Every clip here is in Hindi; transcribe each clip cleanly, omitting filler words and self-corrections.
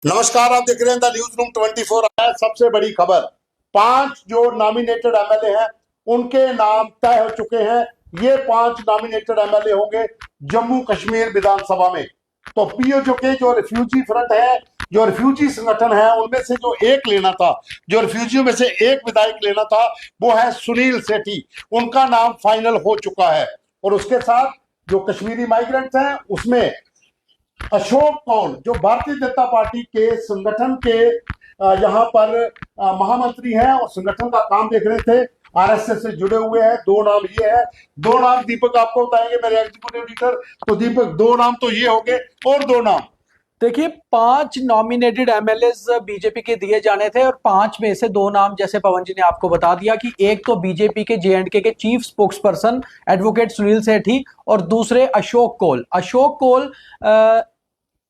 नमस्कार, आप देख रहे हैं द न्यूज रूम 24 है। सबसे बड़ी खबर, 5 जो नॉमिनेटेड एमएलए हैं उनके नाम तय हो चुके हैं। ये 5 नॉमिनेटेड एमएलए होंगे जम्मू कश्मीर विधानसभा में। तो पीओजे के जो रिफ्यूजी फ्रंट है, जो रिफ्यूजी संगठन है, उनमें से जो एक लेना था, जो रिफ्यूजियों में से एक विधायक लेना था, वो है सुनील सेठी। उनका नाम फाइनल हो चुका है। और उसके साथ जो कश्मीरी माइग्रेंट्स हैं उसमें अशोक कौल, जो भारतीय जनता पार्टी के संगठन के यहाँ पर महामंत्री हैं और संगठन का काम देख रहे थे, आरएसएस से जुड़े हुए हैं। 2 नाम ये है। 2 नाम दीपक आपको बताएंगे, मेरे एग्जीक्यूटिव एडिटर। तो दीपक, 2 नाम तो ये हो गए, और 2 नाम देखिए, 5 नॉमिनेटेड एमएलएस बीजेपी के दिए जाने थे और 5 में से 2 नाम जैसे पवन जी ने आपको बता दिया कि एक तो बीजेपी के जेएंडके के chief spokesperson advocate Sunil Sethi और दूसरे अशोक कौल। अशोक कौल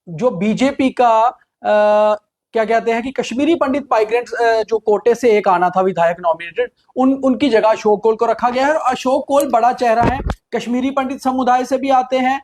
जो बीजेपी का क्या कहते हैं कि कश्मीरी पंडित माइग्रेंट्स जो कोटे से एक आना था विधायक नॉमिनेटेड, उनकी जगह अशोक कौल को रखा गया है। और अशोक कौल बड़ा चेहरा है, कश्मीरी पंडित समुदाय से भी आते हैं,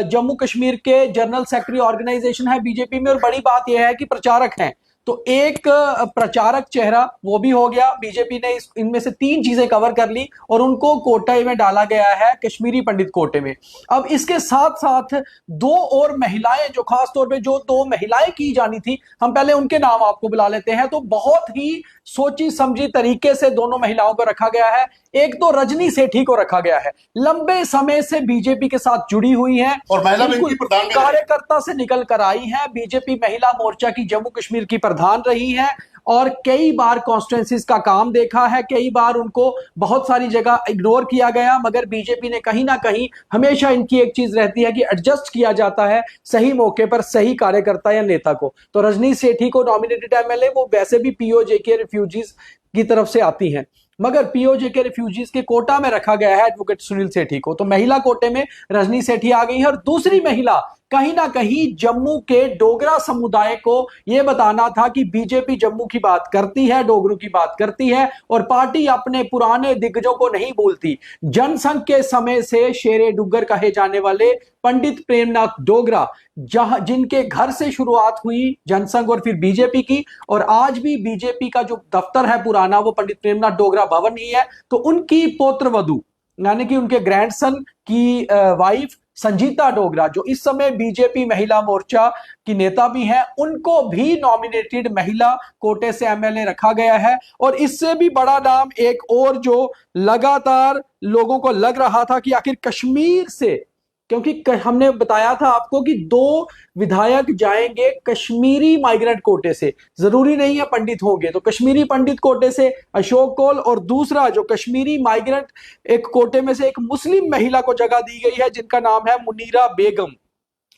जम्मू कश्मीर के जनरल सेक्रेटरी ऑर्गेनाइजेशन है बीजेपी में, और बड़ी बात यह है कि प्रचारक हैं। तो एक प्रचारक चेहरा वो भी हो गया। बीजेपी ने इनमें से 3 चीजें कवर कर ली और उनको कोटे में डाला गया है, कश्मीरी पंडित कोटे में। अब इसके साथ साथ 2 और महिलाएं, जो खास तौर पे जो 2 महिलाएं की जानी थी, हम पहले उनके नाम आपको बुला लेते हैं। तो बहुत ही सोची समझी तरीके से दोनों महिलाओं को रखा गया है। एक तो रजनी सेठी को रखा गया है, लंबे समय से बीजेपी के साथ जुड़ी हुई है और महिला विंग की प्रधान कार्यकर्ता से निकल कर आई है, बीजेपी महिला मोर्चा की जम्मू कश्मीर की प्रधान रही है और कई बार कॉन्स्टिट्यूंसीज का काम देखा है। कई बार उनको बहुत सारी जगह इग्नोर किया गया, मगर बीजेपी ने कहीं ना कहीं हमेशा इनकी एक चीज रहती है कि एडजस्ट किया जाता है सही मौके पर सही कार्यकर्ता या नेता को। तो रजनी सेठी को नॉमिनेटेड एमएलए, वो वैसे भी पीओजे के रिफ्यूजीज की तरफ से आती हैं, मगर पीओजे के रिफ्यूजीज के कोटा में रखा गया है एडवोकेट सुनील सेठी को। तो महिला कोटे में रजनी सेठी आ गई है। और दूसरी महिला कहीं ना कहीं जम्मू के डोगरा समुदाय को यह बताना था कि बीजेपी जम्मू की बात करती है, डोगरों की बात करती है और पार्टी अपने पुराने दिग्गजों को नहीं भूलती। जनसंघ के समय से शेरे डुग्गर कहे जाने वाले पंडित प्रेमनाथ डोगरा, जिनके घर से शुरुआत हुई जनसंघ और फिर बीजेपी की, और आज भी बीजेपी का जो दफ्तर है पुराना वो पंडित प्रेमनाथ डोगरा भवन ही है। तो उनकी पौत्र वधू यानी कि उनके ग्रैंडसन की वाइफ संजीता डोगरा, जो इस समय बीजेपी महिला मोर्चा की नेता भी हैं, उनको भी नॉमिनेटेड महिला कोटे से एमएलए रखा गया है। और इससे भी बड़ा नाम एक और जो लगातार लोगों को लग रहा था कि आखिर कश्मीर से, क्योंकि हमने बताया था आपको कि 2 विधायक जाएंगे कश्मीरी माइग्रेंट कोटे से, जरूरी नहीं है पंडित होंगे, तो कश्मीरी पंडित कोटे से अशोक कौल, और दूसरा जो कश्मीरी माइग्रेंट एक कोटे में से एक मुस्लिम महिला को जगह दी गई है जिनका नाम है Munira Begum.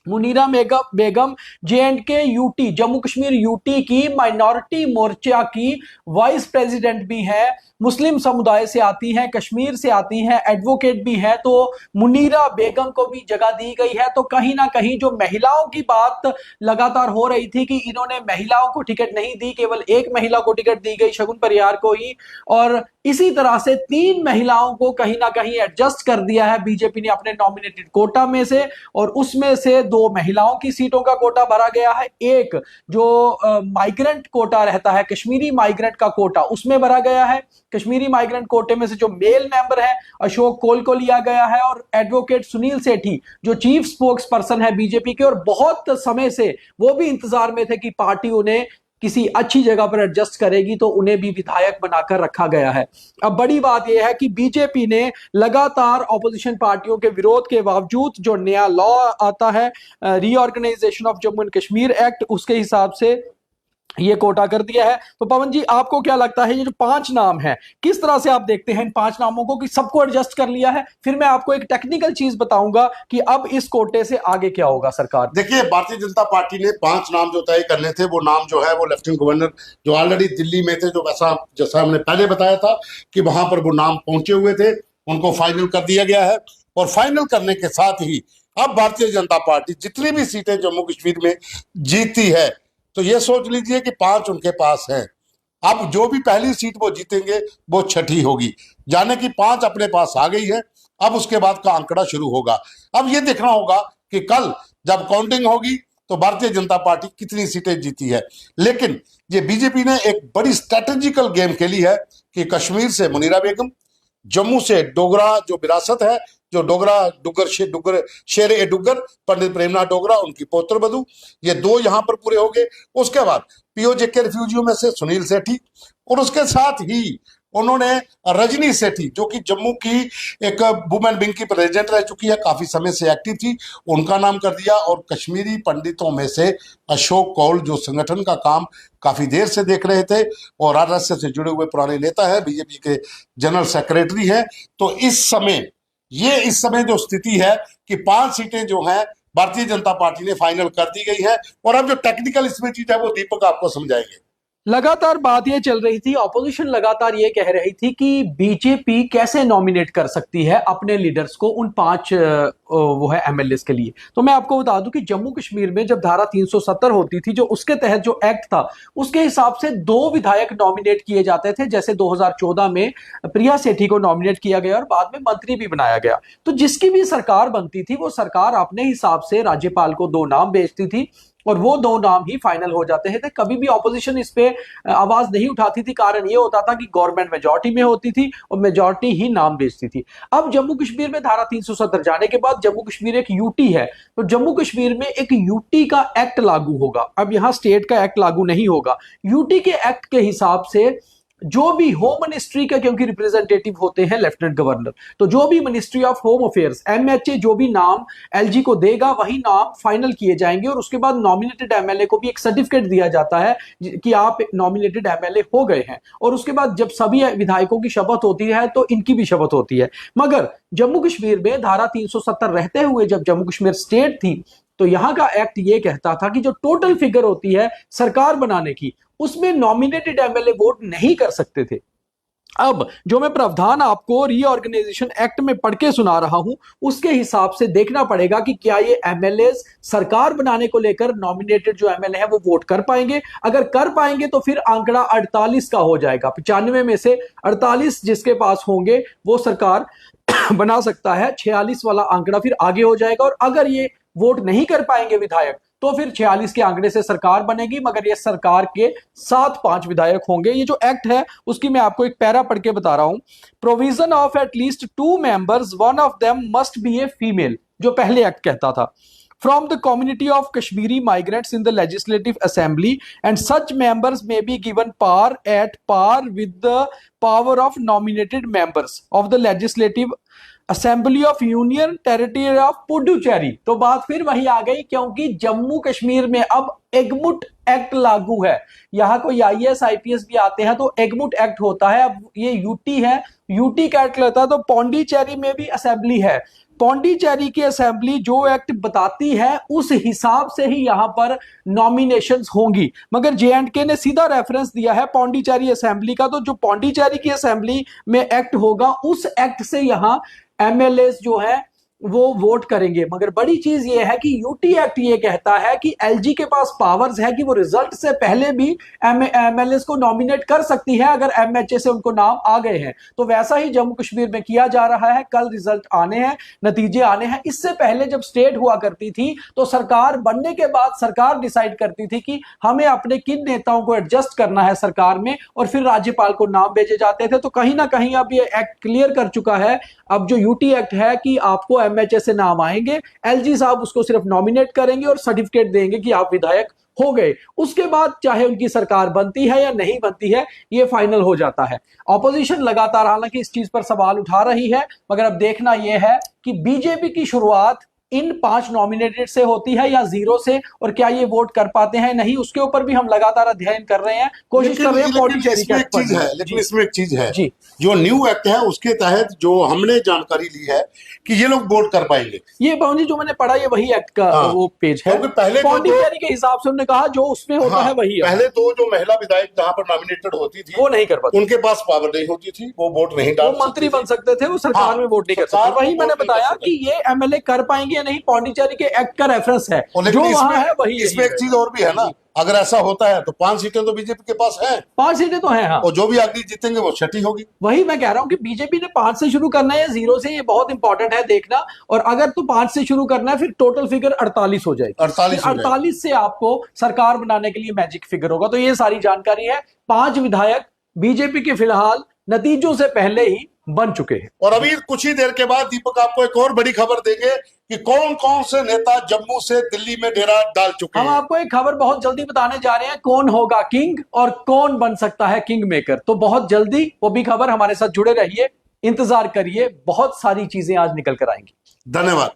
Munira Begum J and K UT, Jammu Kashmir UT की माइनॉरिटी मोर्चा की वाइस प्रेसिडेंट भी है, मुस्लिम समुदाय से आती हैं, कश्मीर से आती हैं, एडवोकेट भी है। तो मुनीरा बेगम को भी जगह दी गई है। तो कहीं ना कहीं जो महिलाओं की बात लगातार हो रही थी कि इन्होंने महिलाओं को टिकट नहीं दी, केवल एक महिला को टिकट दी गई, शगुन परियार को ही, और इसी तरह से 3 महिलाओं को कहीं ना कहीं एडजस्ट कर दिया है बीजेपी ने अपने नॉमिनेटेड कोटा में से, और उसमें से 2 महिलाओं की सीटों का कोटा भरा गया है। एक जो माइग्रेंट कोटा रहता है, कश्मीरी माइग्रेंट का कोटा, उसमें भरा गया है। कश्मीरी माइग्रेंट कोटे में से जो मेल मेंबर है अशोक कौल को लिया गया है, और एडवोकेट सुनील सेठी जो चीफ स्पोक्स पर्सन है बीजेपी के, और बहुत समय से वो भी इंतजार में थे कि पार्टी उन्हें किसी अच्छी जगह पर एडजस्ट करेगी, तो उन्हें भी विधायक बनाकर रखा गया है। अब बड़ी बात यह है कि बीजेपी ने लगातार ऑपोजिशन पार्टियों के विरोध के बावजूद जो नया लॉ आता है, reorganisation of Jammu and Kashmir act, उसके हिसाब से ये कोटा कर दिया है। तो पवन जी, आपको क्या लगता है ये जो 5 नाम है, किस तरह से आप देखते हैं इन 5 नामों को कि सबको एडजस्ट कर लिया है? फिर मैं आपको एक टेक्निकल चीज बताऊंगा कि अब इस कोटे से आगे क्या होगा सरकार। देखिए, भारतीय जनता पार्टी ने 5 नाम जो तय करने थे, वो नाम जो है वो लेफ्टिनेंट गवर्नर जो ऑलरेडी दिल्ली में थे, जो जैसा हमने पहले बताया था कि वहां पर वो नाम पहुंचे हुए थे, उनको फाइनल कर दिया गया है। और फाइनल करने के साथ ही अब भारतीय जनता पार्टी जितनी भी सीटें जम्मू कश्मीर में जीती है, तो ये सोच लीजिए कि 5 उनके पास हैं। अब जो भी पहली सीट वो जीतेंगे वो छठी होगी, जाने की 5 अपने पास आ गई है। अब उसके बाद का आंकड़ा शुरू होगा। अब ये देखना होगा कि कल जब काउंटिंग होगी तो भारतीय जनता पार्टी कितनी सीटें जीती है। लेकिन ये बीजेपी ने एक बड़ी स्ट्रेटेजिकल गेम खेली है कि कश्मीर से मुनीरा बेगम, जम्मू से डोगरा जो विरासत है, जो डोगरा डुग्गर शेर ए डुग्गर पंडित प्रेमनाथ डोगरा, उनकी पौत्र बधू, ये दो यहां पर पूरे हो गए। उसके बाद पीओजे के रिफ्यूजियों में से सुनील सेठी, और उसके साथ ही उन्होंने रजनी सेठी जो कि जम्मू की एक वुमेन विंग की प्रेसिडेंट रह चुकी है, काफी समय से एक्टिव थी, उनका नाम कर दिया। और कश्मीरी पंडितों में से अशोक कौल जो संगठन का काम काफी देर से देख रहे थे और आरएसएस से जुड़े हुए पुराने नेता है, बीजेपी के जनरल सेक्रेटरी है। तो इस समय जो स्थिति है कि 5 सीटें जो हैं भारतीय जनता पार्टी ने फाइनल कर दी गई है। और अब जो टेक्निकल इसमें चीज है वो दीपक आपको समझाएंगे। लगातार बात ये चल रही थी, ऑपोजिशन लगातार ये कह रही थी कि बीजेपी कैसे नॉमिनेट कर सकती है अपने लीडर्स को उन 5 वो है एमएलएस के लिए। तो मैं आपको बता दूं कि जम्मू कश्मीर में जब धारा 370 होती थी, जो उसके तहत जो एक्ट था, उसके हिसाब से 2 विधायक नॉमिनेट किए जाते थे। जैसे 2014 में प्रिया सेठी को नॉमिनेट किया गया और बाद में मंत्री भी बनाया गया। तो जिसकी भी सरकार बनती थी वो सरकार अपने हिसाब से राज्यपाल को 2 नाम भेजती थी और वो 2 नाम ही फाइनल हो जाते थे। कभी भी ऑपोजिशन इस पे आवाज नहीं उठाती थी। कारण ये होता था कि गवर्नमेंट मेजॉरिटी में होती थी और मेजॉरिटी ही नाम भेजती थी। अब जम्मू कश्मीर में धारा 370 जाने के बाद जम्मू कश्मीर एक यूटी है, तो जम्मू कश्मीर में एक यूटी का एक्ट लागू होगा। अब यहां स्टेट का एक्ट लागू नहीं होगा। यूटी के एक्ट के हिसाब से जो भी होम मिनिस्ट्री का, क्योंकि रिप्रेजेंटेटिव होते हैं लेफ्टिनेंट गवर्नर, तो जो भी ministry of home affairs MHA जो भी नाम एलजी को देगा वही नाम फाइनल किए जाएंगे। और उसके बाद नॉमिनेटेड एमएलए को भी एक सर्टिफिकेट दिया जाता है कि आप नॉमिनेटेड एमएलए हो गए हैं। और उसके बाद जब सभी विधायकों की शपथ होती है तो इनकी भी शपथ होती है। मगर जम्मू कश्मीर में धारा 370 रहते हुए जब जम्मू कश्मीर स्टेट थी तो यहां का एक्ट ये कहता था कि जो टोटल फिगर होती है सरकार बनाने की, उसमें नॉमिनेटेड एमएलए वोट नहीं कर सकते थे। अब जो मैं प्रावधान आपको रीऑर्गेनाइजेशन एक्ट में पढ़ के सुना रहा हूं, उसके हिसाब से देखना पड़ेगा कि क्या ये एमएलए सरकार बनाने को लेकर नॉमिनेटेड जो एमएलए है वो वोट कर पाएंगे। अगर कर पाएंगे तो फिर आंकड़ा 48 का हो जाएगा। 95 में से 48 जिसके पास होंगे वो सरकार बना सकता है। 46 वाला आंकड़ा फिर आगे हो जाएगा। और अगर ये वोट नहीं कर पाएंगे विधायक तो फिर 46 के आंकड़े से सरकार बनेगी, मगर ये सरकार के 5 विधायक होंगे। ये जो एक्ट है उसकी मैं आपको एक पैरा पढ़ के बता रहा हूं। Provision of at least 2 members, one of them must be a female, जो पहले एक्ट कहता था, from the community of Kashmiri migrants in the legislative assembly, and such members may be given power at par with the power of nominated members of the legislative assembly of union territory of Puducherry. तो बात फिर वही आ गई, क्योंकि जम्मू कश्मीर में अब एगमुट एक्ट लागू है। यहाँ कोई आईएएस आईपीएस भी आते हैं तो एगमुट एक्ट होता है। अब ये यूटी है, यूटी का एक्ट लेता है। तो पौंडीचेरी में भी असेंबली है। पौंडीचेरी की असेंबली जो एक्ट बताती है उस हिसाब से ही यहां पर नॉमिनेशंस होंगी। मगर जेएंडके ने सीधा रेफरेंस दिया है पौंडीचेरी असेंबली का, तो जो पौंडीचेरी की असेंबली में एक्ट होगा उस एक्ट से यहां एमएलए जो है वो वोट करेंगे। मगर बड़ी चीज ये है कि यूटी एक्ट ये कहता है कि एलजी के पास पावर्स है कि वो रिजल्ट से पहले भी एमएलए को नॉमिनेट कर सकती है अगर एमएचए से उनको नाम आ गए हैं। तो वैसा ही जम्मू कश्मीर में किया जा रहा है। कल रिजल्ट आने हैं, नतीजे आने हैं। इससे पहले जब स्टेट हुआ करती थी तो सरकार बनने के बाद सरकार डिसाइड करती थी कि हमें अपने किन नेताओं को एडजस्ट करना है सरकार में, और फिर राज्यपाल को नाम भेजे जाते थे। तो कहीं ना कहीं अब ये एक्ट क्लियर कर चुका है अब जो यूटी एक्ट है कि आपको एमएचए से नाम आएंगे, एलजी साहब उसको सिर्फ नॉमिनेट करेंगे और सर्टिफिकेट देंगे कि आप विधायक हो गए। उसके बाद चाहे उनकी सरकार बनती है या नहीं बनती है ये फाइनल हो जाता है। ऑपोजिशन लगातार हालांकि इस चीज पर सवाल उठा रही है, मगर अब देखना यह है कि बीजेपी की शुरुआत इन 5 नॉमिनेटेड से होती है या 0 से, और क्या ये वोट कर पाते हैं नहीं, उसके ऊपर भी हम लगातार अध्ययन कर रहे हैं, कोशिश कर रहे हैं। पौंडीचेरी का चीज है, लेकिन इसमें एक चीज है जी, जो न्यू एक्ट है उसके तहत जो हमने जानकारी ली है कि ये लोग वोट कर पाएंगे। ये बाबूजी जो मैंने पढ़ा ये वही एक्ट का वो पेज है। पहले पौंडीचेरी के हिसाब से उन्होंने कहा जो उसमें होता है वही है। पहले तो जो महिला विधायक जहां पर नॉमिनेटेड होती थी वो नहीं कर पाती, उनके पास पावर नहीं होती थी, वो वोट नहीं डाल, वो मंत्री बन सकते थे, वो सरकार में वोट नहीं कर सकते। वही मैंने बताया कि ये एमएलए कर पाएंगे ये नहीं, पौंडीचेरी के एक्ट का रेफरेंस है, और जो लेकिन वहां है इसमें वही इसमें एक चीज और भी है ना, अगर ऐसा होता है तो 5 सीटें तो बीजेपी के पास हैं 5 सीटें तो हैं। हाँ, और जो भी अगली जीतेंगे वो छठी होगी। वही मैं कह रहा हूं कि बीजेपी ने 5 से शुरू करना है या 0 से, ये बहुत इंपॉर्टेंट है देखना। और अगर तो 5 से शुरू करना है फिर टोटल फिगर 48 हो जाएगी। 48 हो जाएगी। 48 से आपको सरकार बनाने के लिए मैजिक फिगर होगा। तो ये सारी जानकारी है। 5 विधायक बीजेपी के फिलहाल नतीजों से पहले ही बन चुके हैं। और अभी कुछ ही देर के बाद दीपक आपको एक और बड़ी खबर देंगे कि कौन कौन से नेता जम्मू से दिल्ली में डेरा डाल चुके हम हैं। आपको एक खबर बहुत जल्दी बताने जा रहे हैं, कौन होगा किंग और कौन बन सकता है किंग मेकर। तो बहुत जल्दी वो भी खबर, हमारे साथ जुड़े रहिए, इंतजार करिए, बहुत सारी चीजें आज निकल कर आएंगी। धन्यवाद।